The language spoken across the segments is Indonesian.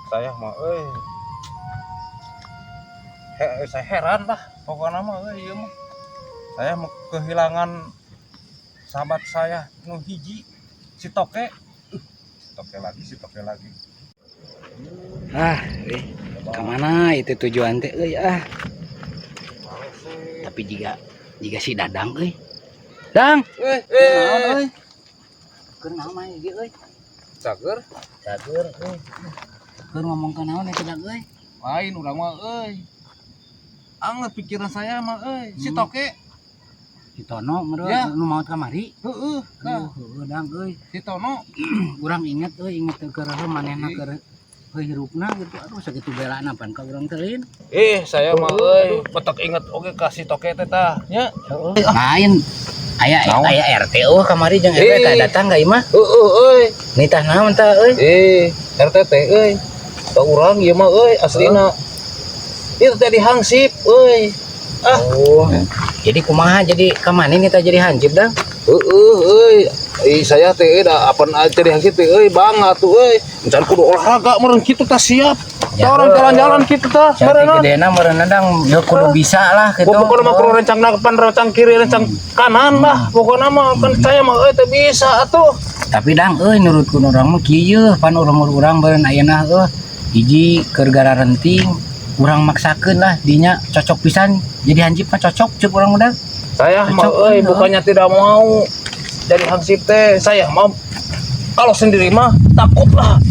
Saya mah saya heran lah pokoknya mah iya mah. Saya mau kehilangan sahabat saya nu hiji si Toke. Si Toke lagi. Kemana itu tujuan teh tapi jika si Dadang Dang naon keur naon mah ieu Cager keur ngomong ke naon eta Dag lain urang mah anget pikiran saya mah si Toke si Tono meureun Ya. nu maot kamari heueuh Dang si Tono urang inget keur manehna keur hirupna gitu aduh sakitu belana pan ka urang teh lain saya mah betok inget oke kasih Toke teh tah nya lain aya RT kamari jeung RT tah datang ka imah nitah naon tah RTT ka urang ieu mah aslina ieu teh dihangsip jadi kumaha jadi ka mana nitah jadi hansip Dang saya teh da apan jadi hangsip teh banget tuh encan kudu olahraga meureun kitu tah siap Ya, orang jalan-jalan kitu tah sareuna gedena meureun Dang ya kudu bisa lah kitu pokokna mah kudu rencang depan rencang kiri rencang kanan lah pokokna mah kan saya mah teh bisa atuh tapi Dang nurutkeun urang mah kieu pan urang beureun ayeuna hiji keur gara renting urang maksakeun lah dinya cocok pisan jadi hansip mah cocok ceuk urang udah saya mah bukannya tidak mau jadi hansip teh saya mah kalau sendiri mah takut lah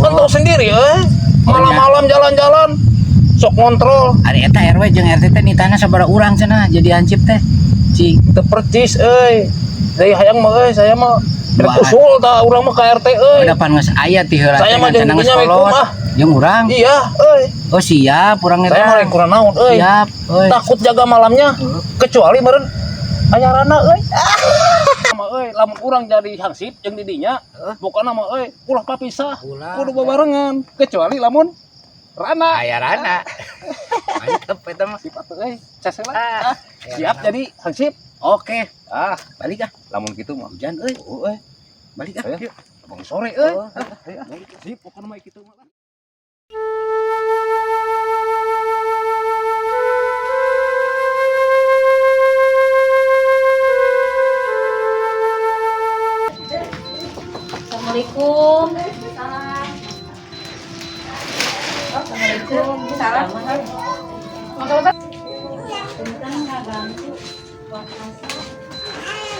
kan tahu sendiri malam-malam jalan-jalan sok ngontrol ari eta RW jeung RT teh nitana sabaraha urang cenah jadi hansip teh cing teu percis dari hayang mah saya mah usul tah urang mah ka RT udah pan geus aya ti heula saya mah jeung geus dinya kolot jeung urang iya oh siap urang saya mah kurang naon siap takut jaga malamnya kecuali meureun anyarana lamun urang jadi hansip jeung didinya pokona mah ulah papisah kudu babarengan kecuali lamun rana aya rana mantep eta mah sifat cesela siap jadi hansip oke balik lamun kitu mah hujan balik yuk abang sore sip pokona mah kitu mah Assalamualaikum. Assalamualaikum. Salam.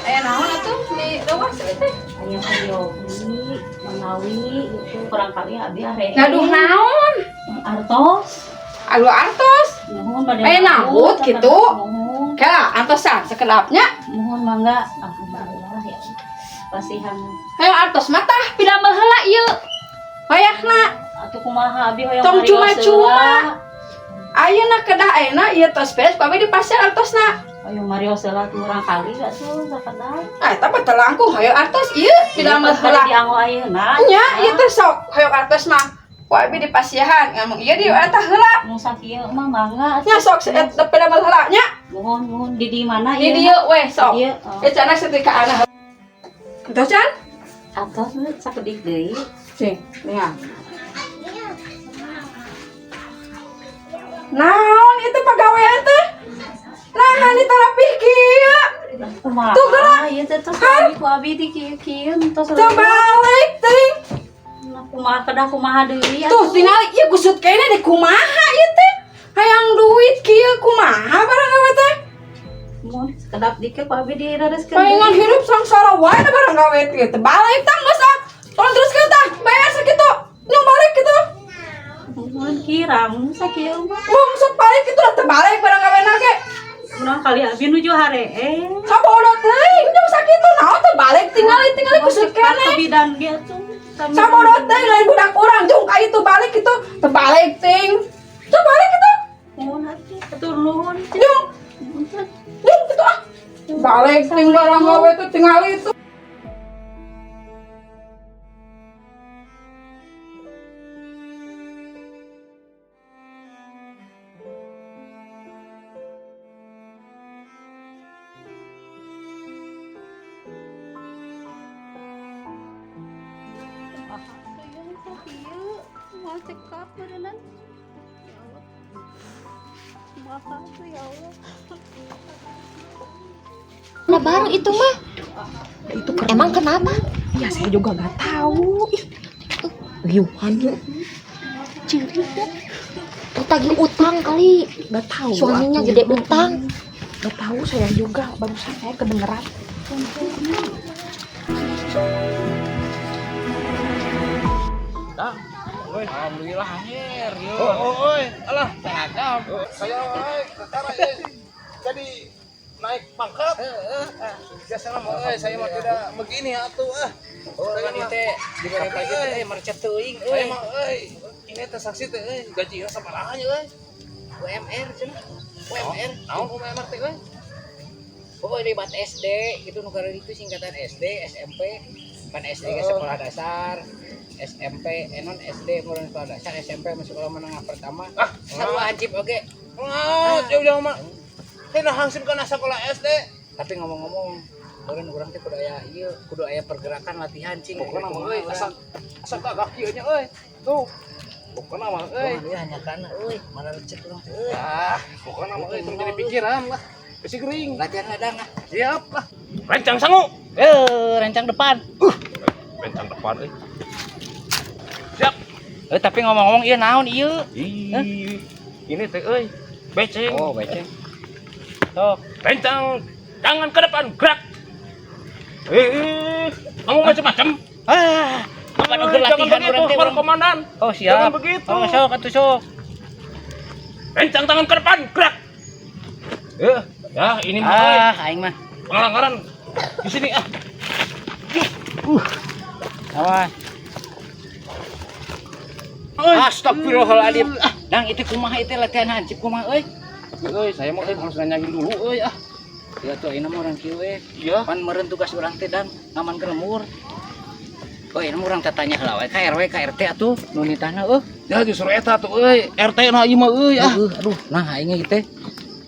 Aya naon atuh di luar teh? Aya Yogi, Mangawi gitu kurang kali abi are. Ngaduh naon? Artos. Alu artos. Nuhun bade. Aya nambut kitu. Nuhun. Kela artosan sekedapnya. Nuhun mangga. Alhamdulillah ya. Pasihan. Hayo artos mah tah pidamel heula ieu. Hoyakna Atuh kumaha abi hoyong tong Mario cuma-cuma. Ayeuna kedah ayeuna ieu tos beres pami di pasar artosna. Hoyong Mario Sela tuh urang kali gak tuh sakadai. Eta mah teu langkung hoyo artos ieu pidamel Bade heula. di anggo ayeuna. Nya ieu teh sok hoyo artos mah. Ku abi di pasiahan ngomong ieu di eta heula. Nu sakieu mah mangga. Nya sok pidamel heula nya. Nuhun di mana Di ieu? dieu we sok. Ieu. Ecana setrika ana. Entos can? Artos mah sakedik deui. Sing, lihat. Naon itu pagawean teh? Nah, ini terapi kieu. Kumaha? Tuh, gerak. Ieu teh tos abi ku abi di kieu tos. Terbalik ting. Kumaha kedah kumaha deui Tuh tinggal ieu gusut kene di kumaha ieu teh? Hayang duit kieu kumaha barang gawe teh? mun sekedap dikit ku abi direreskeun. Palingan hirup sangsara wae da barang gawe teh. Terbalik tang masa. Tolong teruskeun tah, bayar sakitu. Nyung balik kitu. Mun kirang sakieu mah. Mun sok balik kitu da terbalik barang gawe ge. Urang kali abi nuju hare Sabodot teuing jeung sakitu naon terbalik tingali gusut kene. bidan ge tuh. Sabodot teh lain budak urang jeung ka itu balik kitu terbalik ting. Terbalik kitu. Mun atuh atur nuhun. Jeung kitu ah. Balik ting barang gawe teh tingali itu. mau cekap beneran. Ya Allah. Maaf ya Allah. Nah baru itu mah. Itu emang kenapa? Ya saya juga nggak tahu. Riuhan Ciri tuh tagih utang kali. nggak tahu. Suaminya atuh. gede utang. Nggak tahu saya juga. Barusan saya kedengeran. Alhamdulillah akhir. Oh, alah, seragam. Saya jadi naik pangkat. Biasa mah saya mah tidak begini atuh saya mah teh diberi pagi marcet teuing saya mah ini teh saksi teh gajinya sabaraha nya UMR cenah. UMR. Naon UMR teh Pokoknya debat SD itu negara itu singkatan SD, SMP, kan SD ke sekolah dasar, SMP, non SD mulai sekolah dasar, SMP masuk sekolah menengah pertama. Sarua hancip oge. Jauh-jauh mah. Saya hangsip kana sekolah SD. Tapi ngomong-ngomong, orang teh kudu aya ieu, kudu aya pergerakan latihan cing. Pokona mah asa gagah ieu nya Tuh. Pokona mah Ieu hanya kana mana recek urang teh pokona mah itu jadi pikiran lah. Besi gering. Latihan ladang ah. Siap lah. Rencang sangu. Rencang depan. Rencang depan Siap. Tapi ngomong-ngomong ieu naon ieu? Ini teh beceng. Oh, beceng. Sok, rencang tangan ke depan gerak. Kamu macam-macam. Apa nuker latihan urang teh urang komandan. Oh, siap. Jangan begitu. Oh, sok atuh sok. Rencang tangan ke depan gerak. Ya, ini mah Aing mah. pelanggaran di sini Awas. Astagfirullahaladzim. Dang itu kumaha itu latihan hancip kumaha saya mau harus nanyain dulu Ya tuh ayeuna mah urang kieu Iya. Pan meureun tugas urang teh dan ngaman ke lemur. Ayeuna urang teh tanya heula we ka RW ka RT atuh nu nitahna Ya justru eta tuh RT na ieu mah aduh nah aing ge teh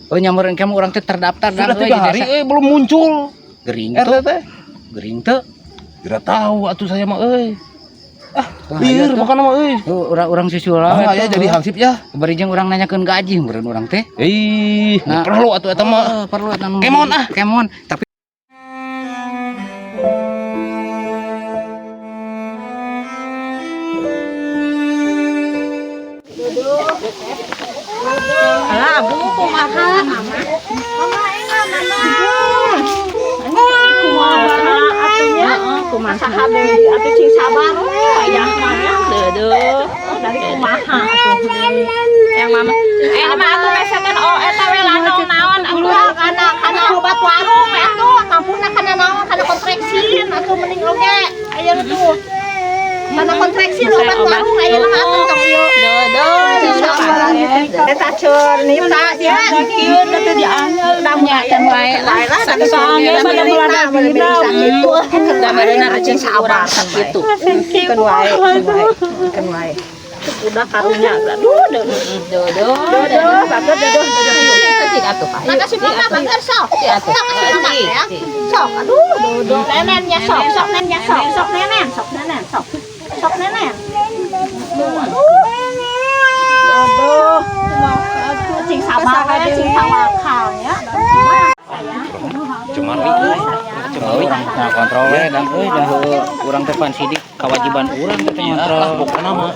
nyameureun ka urang teh terdaftar sudah 3 hari belum muncul gering RT tuh teh. gering teu Tidak tahu atuh saya mah lieur makana mah urang sisula ya jadi hansip ya. bari jeung urang nanyakeun gaji meureun urang teh Nah, perlu atuh eta mah. perlu eta Kemon kemon tapi Alah, Bu, kumaha? Mama enggak, Mama. Kumaha deui atuh cing sabar aya mah deuh dari kumaha atuh yang mama mah atuh mesekeun eta we naon kana obat warung atuh kampungna kana naon kana kontraksi atuh mending oge aya tuh kana kontraksi obat warung aya mah atuh tong ieu eta ceur nita ya kieu teh diangeu da nyaeun wae lah sasange pada bulan itu da merena rejeng sabar gitu kan wae udah karunya aduh bagus cik atuh makasih mama bagus sok atuh sok aduh nenennya sok nenennya sok nenen aduh cing sabar cing tawakal ya Cuma urang kontrol we dan urang teh pan sidik kewajiban urang teh ngontrol pokona mah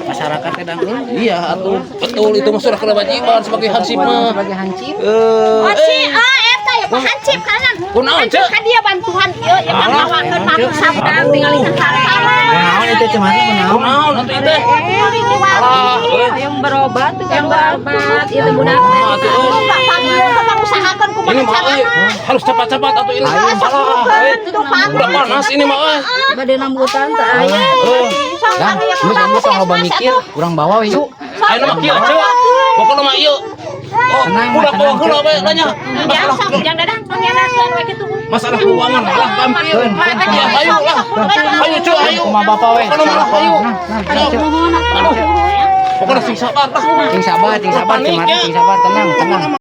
masyarakat teh dan iya atuh betul itu mah sudah kewajiban sebagai hansip mah. sebagai hancip eta ya hancip kanan Kunaon ceu? kan dia bantuan ieu ya ngawakeun malu sabdan tinggalin sareng naon itu cemari Kunaon atuh teh? yang berobat itu budak usahakan kumaha Ini mah harus cepat-cepat atuh ini. Udah panas ini mah bade rambutan teh aya dan lu tong loba mikir urang bawa we yuk ayo mah kieu ceu. Pokona mah ieu. Udah bawa heula we nanya. yang dadang nyanakeun we kitu Masalah keuangan lah gampil. Ya ayo lah. Ayo cu ayo. kumaha bapak we Pokona mah ayo. Pokona sing sabar lah. ting sabar cemari ting sabar tenang